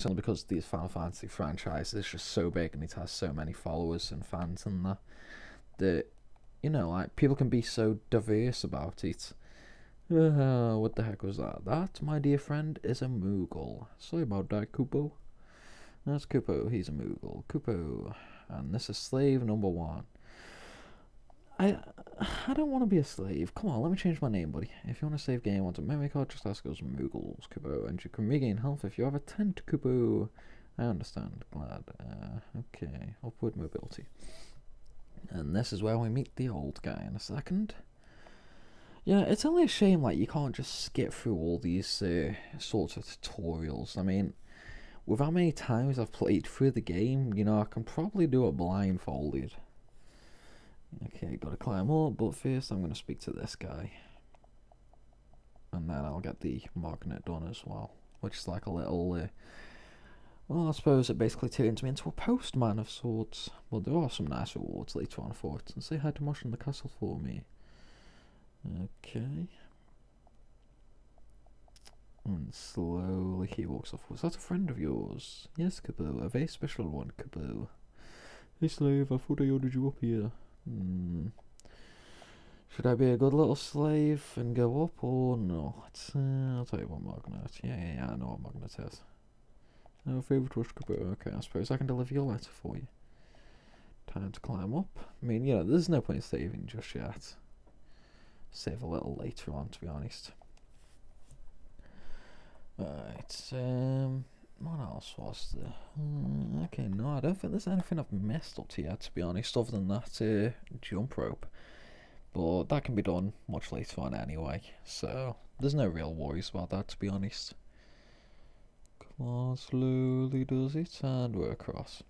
It's only because these Final Fantasy franchises is just so big and it has so many followers and fans and that you know, like, people can be so diverse about it. What the heck was that? That, my dear friend, is a Moogle. Sorry about that, Kupo. That's Kupo, he's a Moogle. Kupo. And this is slave number 1. I don't want to be a slave. Come on, let me change my name, buddy. If you want to save game, want a memory card, just ask us Moogles, Kupo. And you can regain health if you have a tent, Kupo. I understand, glad. Okay, upward mobility. And this is where we meet the old guy in a second. Yeah, it's only a shame, like, you can't just skip through all these sorts of tutorials. I mean, with how many times I've played through the game, you know, I can probably do it blindfolded. Okay, gotta climb up, but first I'm gonna speak to this guy. And then I'll get the magnet done as well, which is like a little, well, I suppose it basically turns me into a postman of sorts. But there are some nice rewards later on for it. And say hi to Mosh in the castle for me. Okay. And slowly he walks off. Was that a friend of yours? Yes, Kaboo. A very special one, Kaboo. Hey slave, I thought I ordered you up here. Should I be a good little slave and go up or not? I'll tell you what magnet. Yeah, I know what magnet is. No favourite rush Kaboo. Okay, I suppose I can deliver your letter for you. Time to climb up. I mean, you know, there's no point saving just yet. Save a little later on, to be honest. Right, what else was there? Okay, no, I don't think there's anything I've messed up to yet, to be honest, other than that jump rope. But that can be done much later on anyway, so there's no real worries about that, to be honest. Come on, slowly does it, and we're across.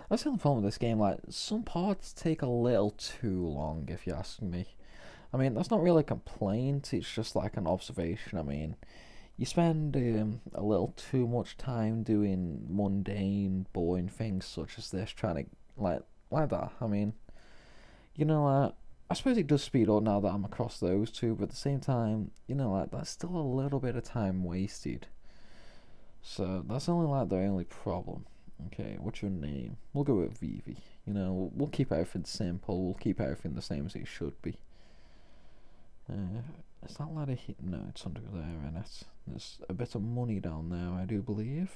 That's the only problem with this game, like, some parts take a little too long, if you ask me. I mean, that's not really a complaint, it's just like an observation. I mean, you spend a little too much time doing mundane, boring things such as this, trying to, like that. I mean, you know, I suppose it does speed up now that I'm across those two, but at the same time, you know, like, that's still a little bit of time wasted. So, that's only, like, the only problem. Okay, what's your name? We'll go with Vivi. You know, we'll keep everything simple, we'll keep everything the same as it should be. Is that ladder here? No, it's under there, and there's a bit of money down there, I do believe.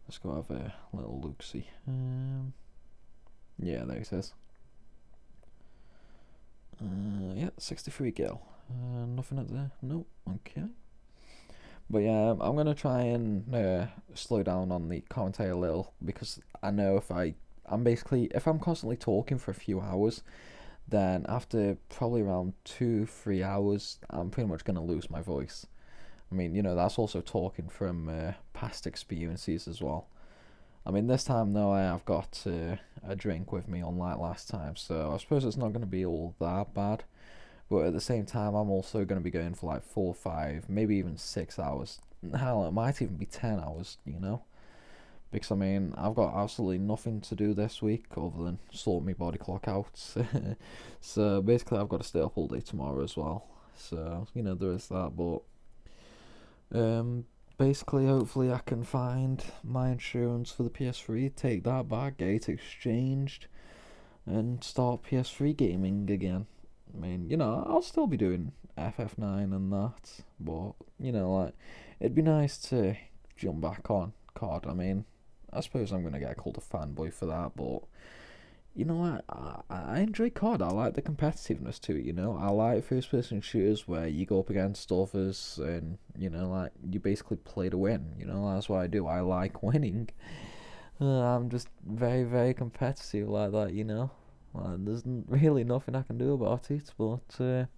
Let's go have a little look-see. Yeah, there it is. Yeah, 63 gil. Nothing up there? Nope, okay. But yeah, I'm gonna try and slow down on the commentary a little, because I know if I'm constantly talking for a few hours, then after probably around 2-3 hours, I'm pretty much gonna lose my voice. I mean, you know, that's also talking from past experiences as well. I mean, this time though, I have got a drink with me, unlike last time, so I suppose it's not gonna be all that bad. But at the same time, I'm also going to be going for like 4, 5, maybe even 6 hours. Hell, it might even be 10 hours, you know? Because, I mean, I've got absolutely nothing to do this week other than sort my body clock out. So, basically, I've got to stay up all day tomorrow as well. So, you know, there is that. But, basically, hopefully I can find my insurance for the PS3, take that back, get it exchanged, and start PS3 gaming again. I mean, you know, I'll still be doing FF9 and that, but, you know, like, it'd be nice to jump back on COD. I mean, I suppose I'm going to get called a fanboy for that, but, you know, I enjoy COD. I like the competitiveness to it, you know. I like first-person shooters where you go up against others and, you know, like, you basically play to win, you know. That's what I do. I like winning. I'm just very, very competitive like that, you know. There's really nothing I can do about it, but,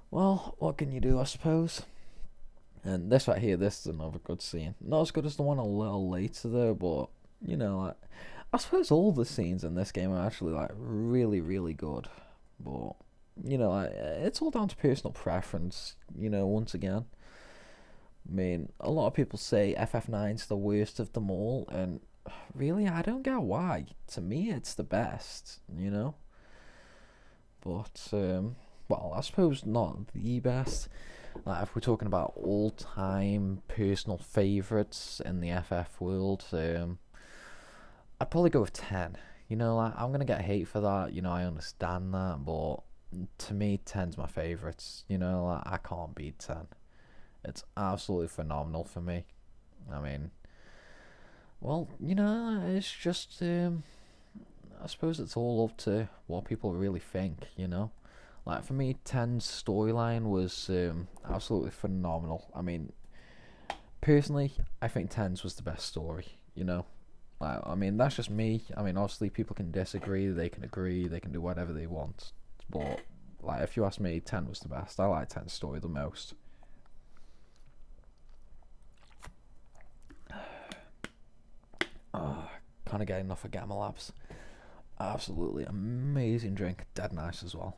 well, what can you do, I suppose? And this right here, this is another good scene. Not as good as the one a little later, though, but, you know, like, I suppose all the scenes in this game are actually, like, really, really good. But, you know, like, it's all down to personal preference, you know, once again. I mean, a lot of people say FF9's the worst of them all, and really, I don't get why. To me, it's the best, you know? But, well, I suppose not the best. Like if we're talking about all-time personal favourites in the FF world, I'd probably go with 10. You know, like I'm gonna get hate for that. You know, I understand that, but to me, 10's my favourites. You know, like, I can't beat 10. It's absolutely phenomenal for me. I mean, well, you know, it's just I suppose it's all up to what people really think. You know, like for me, 10's storyline was absolutely phenomenal. I mean, personally, I think 10's was the best story. You know, like, I mean, that's just me. I mean, obviously, people can disagree, they can agree, they can do whatever they want. But, like, if you ask me, 10 was the best. I like 10's story the most. Oh, kind of getting enough of Gamma Labs. Absolutely amazing drink. Dead nice as well.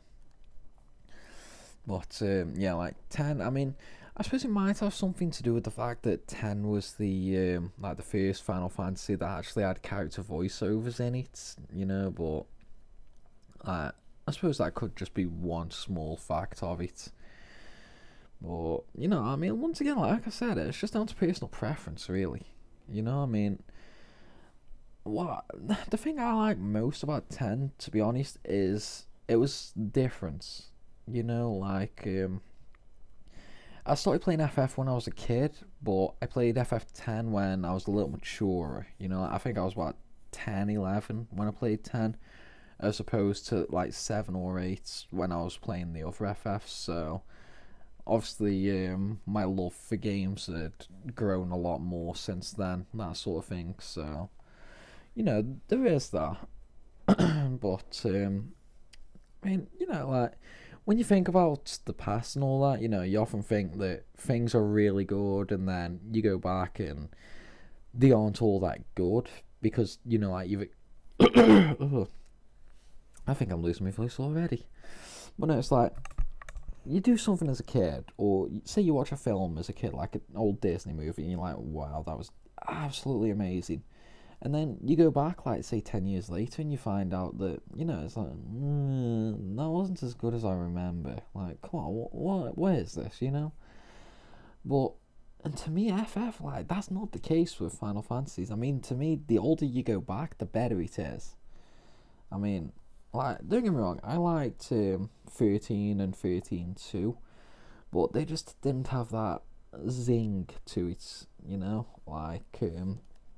But, yeah, like, 10, I mean, I suppose it might have something to do with the fact that 10 was the like the first Final Fantasy that actually had character voiceovers in it, you know, but I suppose that could just be one small fact of it. But, you know, I mean, once again, like I said, it's just down to personal preference, really. You know, I mean, what the thing I like most about 10, to be honest, is it was different. You know, like, I started playing FF when I was a kid, but I played FF10 when I was a little maturer. You know, I think I was about 10, 11 when I played 10, as opposed to like 7 or 8 when I was playing the other FFs. So, obviously, my love for games had grown a lot more since then, that sort of thing. So, you know, there is that. But, I mean, you know, like, when you think about the past and all that, you know, you often think that things are really good, and then you go back and they aren't all that good because, you know, like you've. Ugh, I think I'm losing my voice already. But no, it's like you do something as a kid, or say you watch a film as a kid, like an old Disney movie, and you're like, wow, that was absolutely amazing. And then you go back, like, say, 10 years later, and you find out that, you know, it's like, that wasn't as good as I remember. Like, come on, what is this, you know? But, and to me, FF, like, that's not the case with Final Fantasies. I mean, to me, the older you go back, the better it is. I mean, like, don't get me wrong, I liked 13 and 13 too, but they just didn't have that zing to it, you know? Like,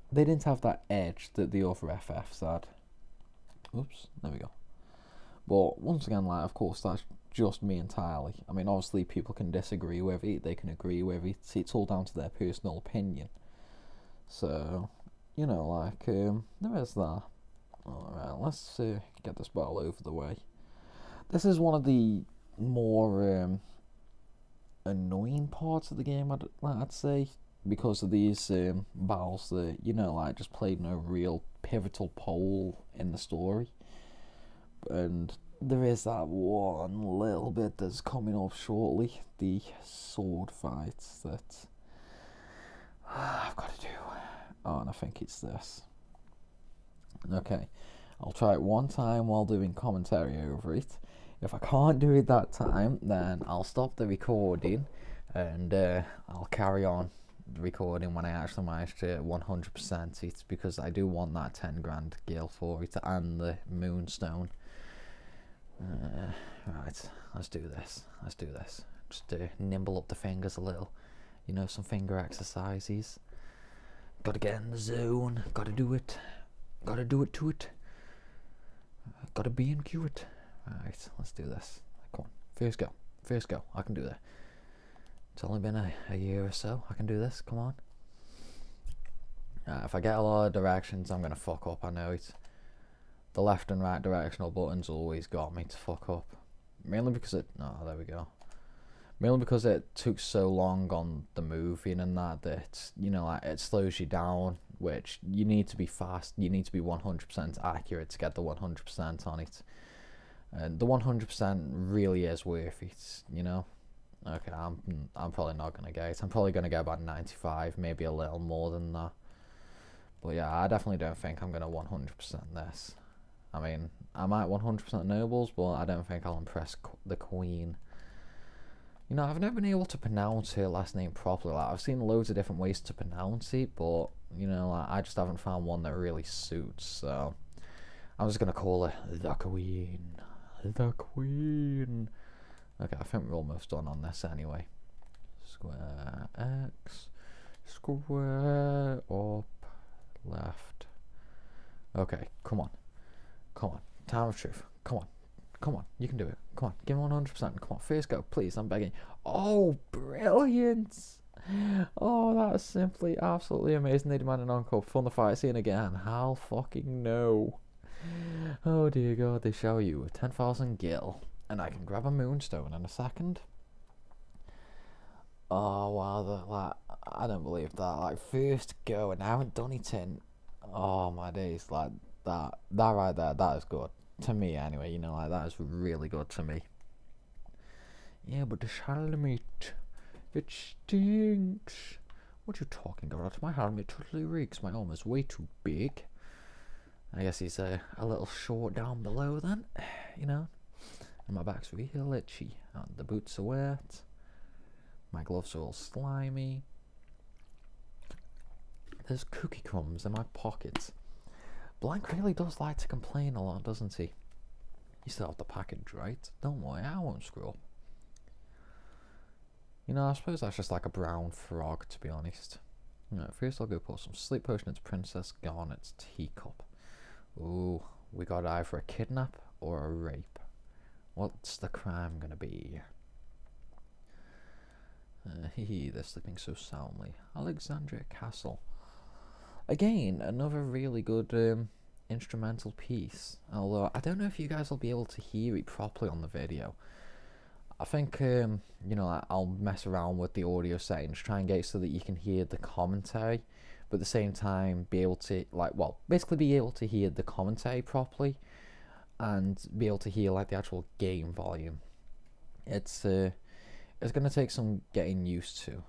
they didn't have that edge that the other FFs had. Oops, there we go. But once again, like, of course, that's just me entirely. I mean, obviously, people can disagree with it, they can agree with it. It's all down to their personal opinion. So, you know, like, there is that. Alright, let's get this battle over the way. This is one of the more annoying parts of the game, I'd say, because of these battles that, you know, like, just played no real pivotal role in the story. And there is that one little bit that's coming up shortly, the sword fights that I've got to do. Oh, and I think it's this. Okay, I'll try it one time while doing commentary over it. If I can't do it that time, then I'll stop the recording and I'll carry on the recording when I actually manage to 100% it, because I do want that 10 grand gil for it and the moonstone. Right, let's do this. Just nimble up the fingers a little, you know, some finger exercises. Gotta get in the zone, gotta do it to it. Gotta be into it. Right, let's do this. Come on, first go. I can do that. It's only been a year or so. I can do this. Come on. If I get a lot of directions, I'm gonna fuck up. I know it. The left and right directional buttons always got me to fuck up. Mainly because it. Oh, there we go. Mainly because it took so long on the moving and that, you know, like, it slows you down, which you need to be fast. You need to be 100% accurate to get the 100% on it. And the 100% really is worth it, you know. Okay, I'm probably not gonna get it. I'm probably gonna get about 95, maybe a little more than that. But yeah, I definitely don't think I'm gonna 100% this. I mean, I might 100% nobles, but I don't think I'll impress the queen. You know, I've never been able to pronounce her last name properly. Like, I've seen loads of different ways to pronounce it, but you know, like, I just haven't found one that really suits. So I'm just gonna call her the Queen. The Queen. Okay, I think we're almost done on this anyway. Square X, square up, left. Okay, come on. Come on. Time of truth. Come on. Come on. You can do it. Come on. Give me 100%. Come on. First go. Please. I'm begging. Oh, brilliant. Oh, that's simply absolutely amazing. They demand an encore. Fun the fight scene again. Hell fucking no. Oh, dear God. They shower you with 10,000 gil. And I can grab a moonstone in a second. Oh, wow. Like, I don't believe that. Like, first go and I haven't done it in... Oh, my days. Like, that right there, that is good. To me, anyway, you know, like, that is really good to me. Yeah, but this helmet, it stinks. What are you talking about? My helmet totally reeks. My arm is way too big. I guess he's a little short down below then, you know. And my back's real itchy. And the boots are wet. My gloves are all slimy. There's cookie crumbs in my pockets. Blank really does like to complain a lot, doesn't he? You still have the package, right? Don't worry, I won't scroll. You know, I suppose that's just like a brown frog, to be honest. Right, first I'll go pour some sleep potion into Princess Garnet's teacup. Ooh, we got either a kidnap or a rape. What's the crime gonna be? They're sleeping so soundly. Alexandria Castle. Again, another really good instrumental piece. Although, I don't know if you guys will be able to hear it properly on the video. I think, you know, I'll mess around with the audio settings, try and get it so that you can hear the commentary, but at the same time be able to, like, well, basically be able to hear the commentary properly, and be able to hear, like, the actual game volume. It's going to take some getting used to.